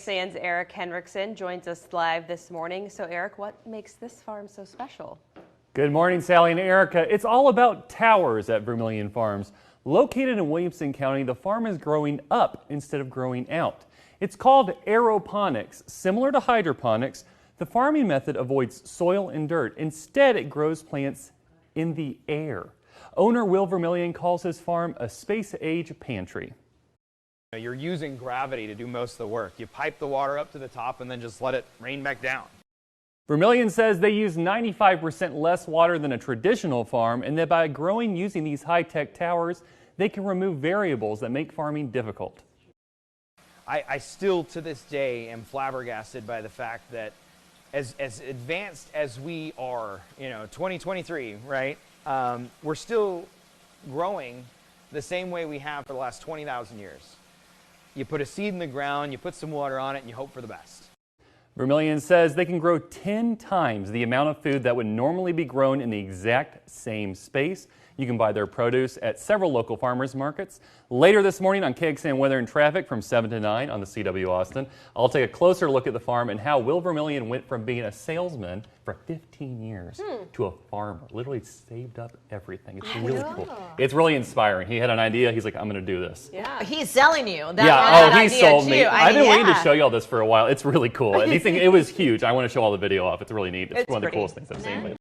KXAN's Eric Henriksen joins us live this morning. So Eric, what makes this farm so special? Good morning, Sally and Erica. It's all about towers at Vermillion Farms. Located in Williamson County, the farm is growing up instead of growing out. It's called aeroponics. Similar to hydroponics, the farming method avoids soil and dirt. Instead, it grows plants in the air. Owner Will Vermillion calls his farm a space-age pantry. You're using gravity to do most of the work. You pipe the water up to the top and then just let it rain back down. Vermillion says they use 95% less water than a traditional farm, and that by growing using these high-tech towers, they can remove variables that make farming difficult. I still, to this day, am flabbergasted by the fact that as advanced as we are, 2023, right? We're still growing the same way we have for the last 20,000 years. You put a seed in the ground, you put some water on it, and you hope for the best. Vermillion says they can grow 10 times the amount of food that would normally be grown in the exact same space. You can buy their produce at several local farmers markets. Later this morning on KXAN Weather and Traffic from 7 to 9 on the CW Austin, I'll take a closer look at the farm and how Will Vermillion went from being a salesman for 15 years to a farmer. Literally saved up everything. It's really cool. It's really inspiring. He had an idea. He's like, I'm going to do this. Yeah, he's selling you. He sold me. I've been waiting to show you all this for a while. It's really cool. And it was huge. I want to show all the video off. It's really neat. It's one of the coolest things I've seen lately.